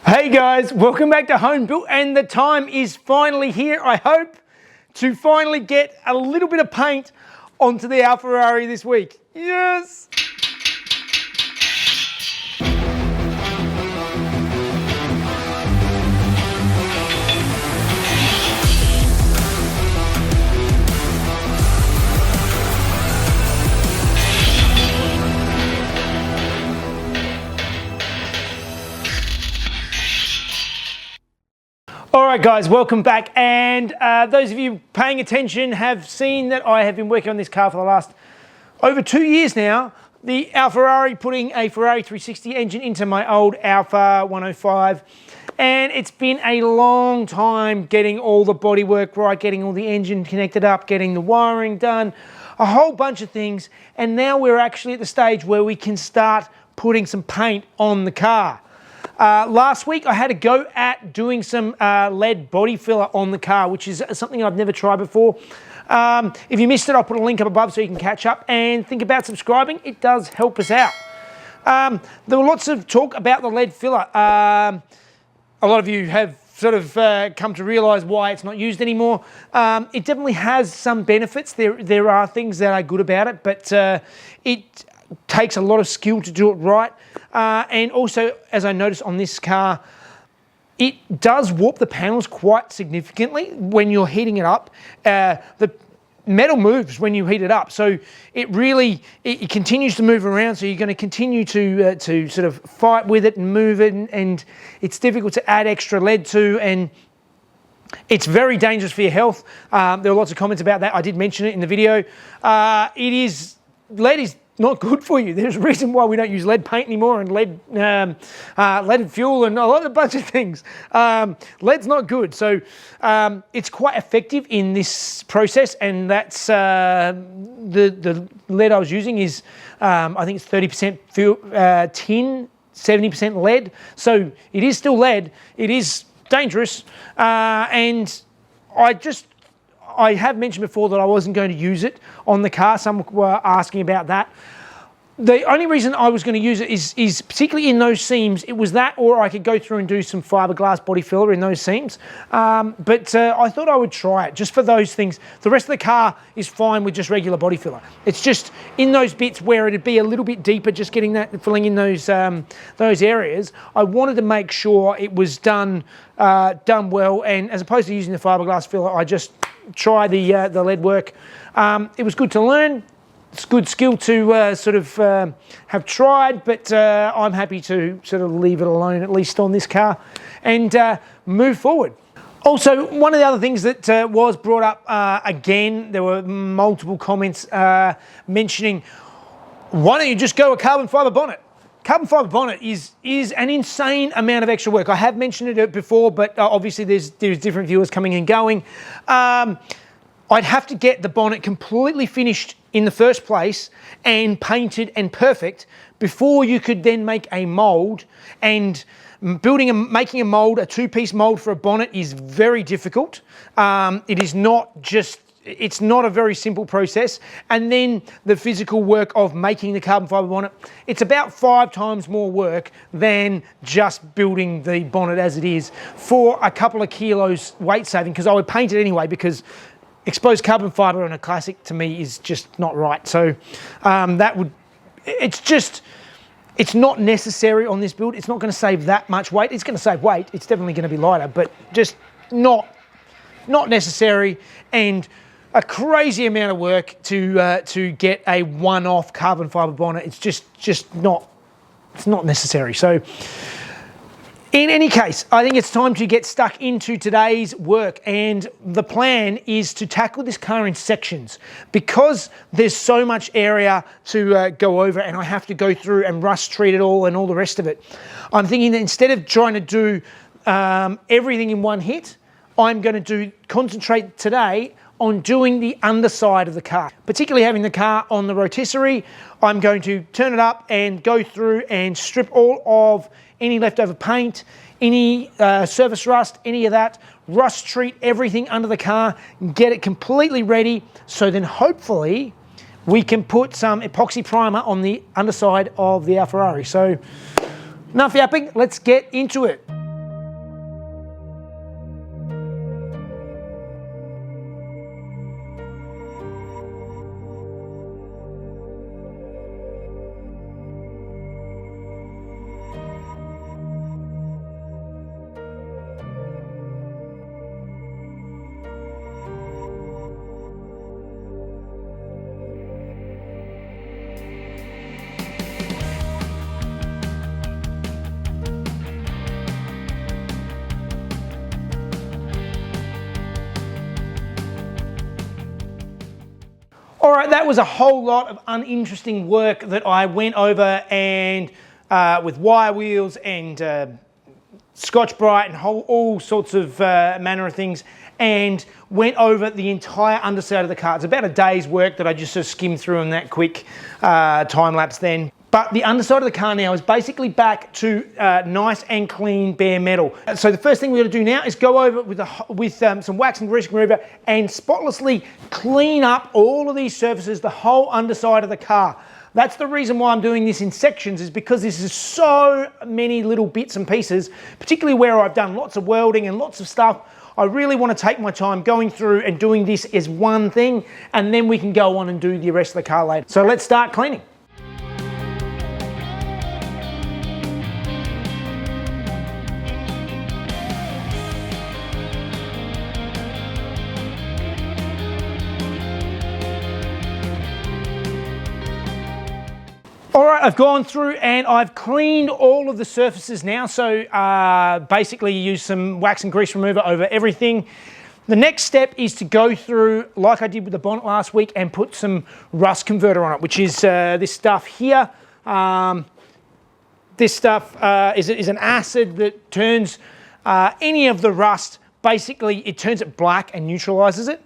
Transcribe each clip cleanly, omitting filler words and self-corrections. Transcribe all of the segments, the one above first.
Hey guys, welcome back to Home Built, and the time is finally here, I hope, to finally get a little bit of paint onto the Alfa this week. Yes! Alright guys, welcome back, and those of you paying attention have seen that I have been working on this car for the last over 2 years now. The Alfa putting a Ferrari 360 engine into my old Alfa 105, and it's been a long time getting all the bodywork right, getting all the engine connected up, getting the wiring done, a whole bunch of things, and now we're actually at the stage where we can start putting some paint on the car. Last week I had a go at doing some lead body filler on the car, which is something I've never tried before. If you missed it, I'll put a link up above so you can catch up, and think about subscribing. It does help us out. There were lots of talk about the lead filler. A lot of you have sort of come to realise why it's not used anymore. It definitely has some benefits. There are things that are good about it, but it takes a lot of skill to do it right. And also, as I noticed on this car, it does warp the panels quite significantly when you're heating it up. The metal moves when you heat it up, so it continues to move around, so you're going to continue to sort of fight with it and move it, and it's difficult to add extra lead to, and it's very dangerous for your health. There were lots of comments about that. I did mention it in the video. Lead is not good for you. There's a reason why we don't use lead paint anymore, and leaded fuel and a bunch of things. Lead's not good, so it's quite effective in this process, and that's the lead I was using is I think it's 30% tin, 70% lead. So it is still lead. It is dangerous, and I have mentioned before that I wasn't going to use it on the car. Some were asking about that. The only reason I was going to use it is particularly in those seams. It was that, or I could go through and do some fiberglass body filler in those seams. But I thought I would try it just for those things. The rest of the car is fine with just regular body filler. It's just in those bits where it'd be a little bit deeper, just getting that filling in those areas. I wanted to make sure it was done well, and as opposed to using the fiberglass filler, I just try the lead work. It was good to learn. It's good skill to sort of have tried, but I'm happy to sort of leave it alone, at least on this car, and move forward. Also, one of the other things that was brought up again, there were multiple comments mentioning, why don't you just go a carbon fibre bonnet? Carbon fibre bonnet is an insane amount of extra work. I have mentioned it before, but obviously there's different viewers coming and going. I'd have to get the bonnet completely finished in the first place and painted and perfect before you could then make a mould. And making a mould, a two-piece mould for a bonnet, is very difficult. It's not a very simple process. And then the physical work of making the carbon fibre bonnet, it's about 5 times more work than just building the bonnet as it is, for a couple of kilos weight saving, because I would paint it anyway, because exposed carbon fibre on a classic to me is just not right. So it's not necessary on this build. It's not going to save that much weight. It's going to save weight. It's definitely going to be lighter, but just not necessary, and a crazy amount of work to get a one-off carbon fibre bonnet. It's just not necessary. So in any case, I think it's time to get stuck into today's work, and the plan is to tackle this car in sections, because there's so much area to go over, and I have to go through and rust treat it all and all the rest of it. I'm thinking that instead of trying to do everything in one hit, I'm going to concentrate today on doing the underside of the car, particularly having the car on the rotisserie. I'm going to turn it up and go through and strip all of any leftover paint, any surface rust, any of that, rust treat everything under the car, get it completely ready, so then hopefully we can put some epoxy primer on the underside of the Alfa. So enough yapping, let's get into it. All right, that was a whole lot of uninteresting work that I went over and with wire wheels and Scotch-Brite and all sorts of manner of things, and went over the entire underside of the car. It's about a day's work that I just sort of skimmed through in that quick time lapse then. But the underside of the car now is basically back to nice and clean bare metal. So the first thing we're going to do now is go over with some wax and grease remover and spotlessly clean up all of these surfaces, the whole underside of the car. That's the reason why I'm doing this in sections, is because this is so many little bits and pieces, particularly where I've done lots of welding and lots of stuff. I really want to take my time going through and doing this as one thing, and then we can go on and do the rest of the car later. So let's start cleaning. All right, I've gone through and I've cleaned all of the surfaces now. So basically use some wax and grease remover over everything. The next step is to go through, like I did with the bonnet last week, and put some rust converter on it, which is this stuff here. This stuff is an acid that turns any of the rust, basically it turns it black and neutralizes it.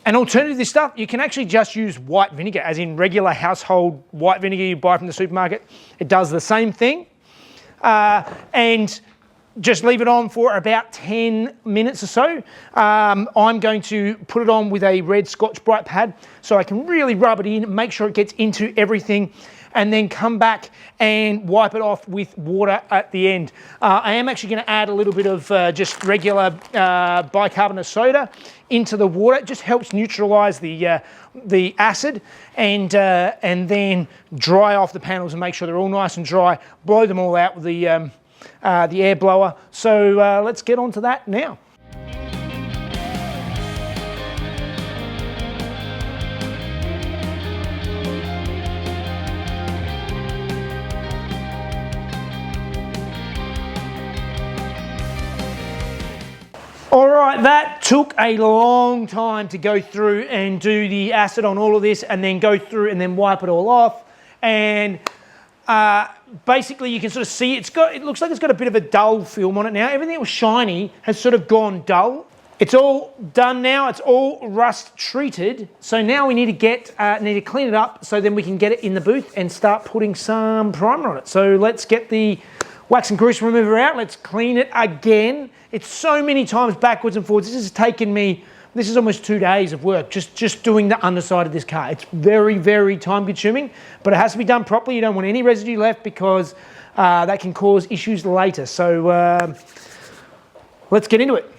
An alternative to this stuff, you can actually just use white vinegar, as in regular household white vinegar you buy from the supermarket. It does the same thing. And just leave it on for about 10 minutes or so. I'm going to put it on with a red Scotch-Brite pad so I can really rub it in, make sure it gets into everything, and then come back and wipe it off with water at the end. I am actually going to add a little bit of just regular bicarbonate soda into the water. It just helps neutralize the acid, and then dry off the panels and make sure they're all nice and dry. Blow them all out with the air blower. So let's get on to that now. All right, that took a long time to go through and do the acid on all of this, and then go through and then wipe it all off. And basically you can sort of see it looks like it's got a bit of a dull film on it now. Everything that was shiny has sort of gone dull. It's all done now. It's all rust treated. So now we need to clean it up so then we can get it in the booth and start putting some primer on it. So let's get the wax and grease remover out. Let's clean it again. It's so many times backwards and forwards. This is almost 2 days of work, just doing the underside of this car. It's very, very time consuming, but it has to be done properly. You don't want any residue left because that can cause issues later. So let's get into it.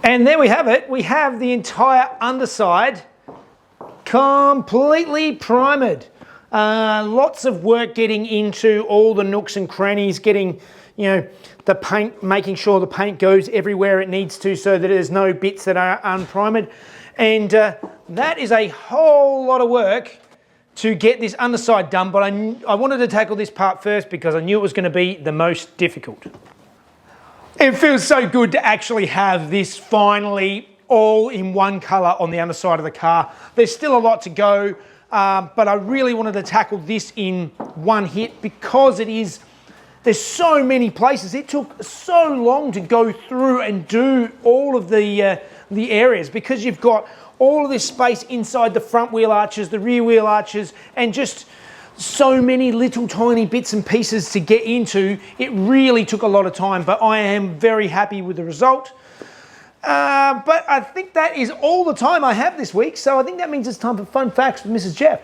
And there we have it. We have the entire underside completely primered. Lots of work getting into all the nooks and crannies, getting, the paint, making sure the paint goes everywhere it needs to so that there's no bits that are unprimed. And that is a whole lot of work to get this underside done, but I wanted to tackle this part first because I knew it was going to be the most difficult. It feels so good to actually have this finally all in one colour on the underside of the car. There's still a lot to go, but I really wanted to tackle this in one hit because it is there's so many places. It took so long to go through and do all of the areas because you've got all of this space inside the front wheel arches, the rear wheel arches, and just so many little tiny bits and pieces to get into. It really took a lot of time, but I am very happy with the result. But I think that is all the time I have this week, so I think that means it's time for Fun Facts with Mrs. Jeff.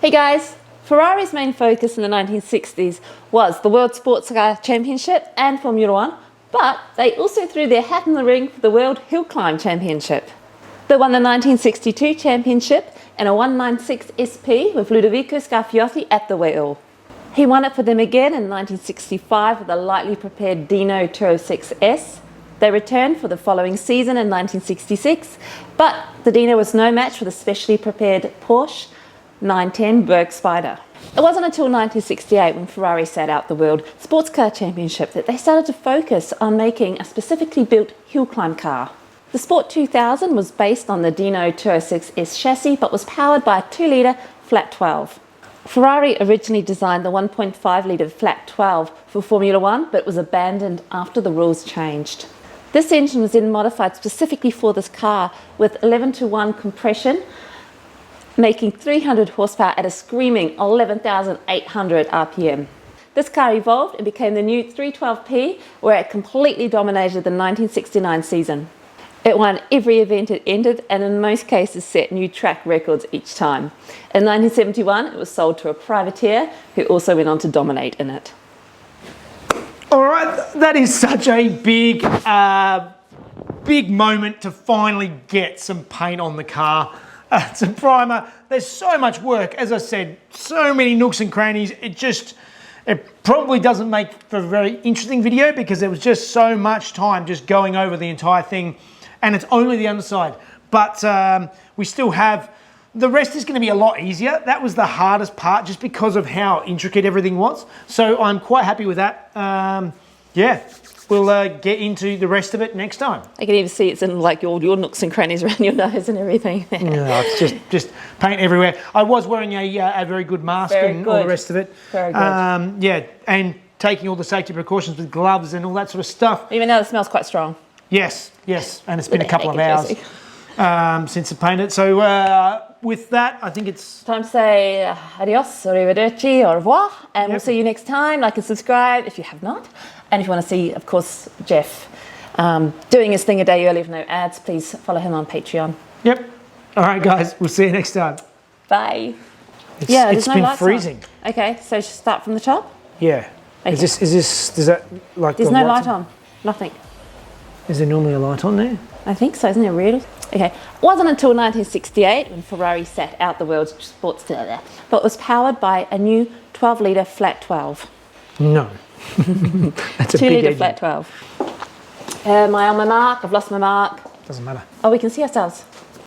Hey guys, Ferrari's main focus in the 1960s was the World Sports Car Championship and Formula One, but they also threw their hat in the ring for the World Hill Climb Championship. They won the 1962 championship in a 196 SP with Ludovico Scarfiotti at the wheel. He won it for them again in 1965 with a lightly prepared Dino 206S. They returned for the following season in 1966, but the Dino was no match for the specially prepared Porsche 910 Berg Spider. It wasn't until 1968 when Ferrari set out the World Sports Car Championship that they started to focus on making a specifically built hill climb car. The Sport 2000 was based on the Dino 206S chassis but was powered by a 2-litre flat 12. Ferrari originally designed the 1.5-litre flat 12 for Formula One but was abandoned after the rules changed. This engine was then modified specifically for this car with 11:1 compression, making 300 horsepower at a screaming 11,800 RPM. This car evolved and became the new 312P, where it completely dominated the 1969 season. It won every event it entered and in most cases set new track records each time. In 1971 it was sold to a privateer who also went on to dominate in it. All right, that is such a big moment to finally get some paint on the car. It's a primer. There's so much work. As I said, so many nooks and crannies. It probably doesn't make for a very interesting video because there was just so much time just going over the entire thing, and it's only the underside. But we still have, the rest is going to be a lot easier. That was the hardest part just because of how intricate everything was. So I'm quite happy with that. Yeah. We'll get into the rest of it next time. I can even see it's in like your nooks and crannies around your nose and everything. Yeah, it's just paint everywhere. I was wearing a very good mask and all the rest of it. Very good. Yeah, and taking all the safety precautions with gloves and all that sort of stuff. Even though it smells quite strong. Yes, and it's been a couple of hours since I painted. So with that, I think it's time to say adios, arrivederci, au revoir, and we'll see you next time. Like and subscribe if you have not. And if you want to see, of course, Jeff doing his thing a day early with no ads, please follow him on Patreon. Yep. All right, guys. We'll see you next time. Bye. It's been freezing. On. Okay, so start from the top? Yeah. Okay. Is that like... There's no light on. Nothing. Is there normally a light on there? I think so, isn't there really? Okay. It wasn't until 1968 when Ferrari set out the world's sports car, but it was powered by a new 12-litre flat 12. No. That's a 2-litre flat 12. My on my mark, I've lost my mark. Doesn't matter. Oh, we can see ourselves.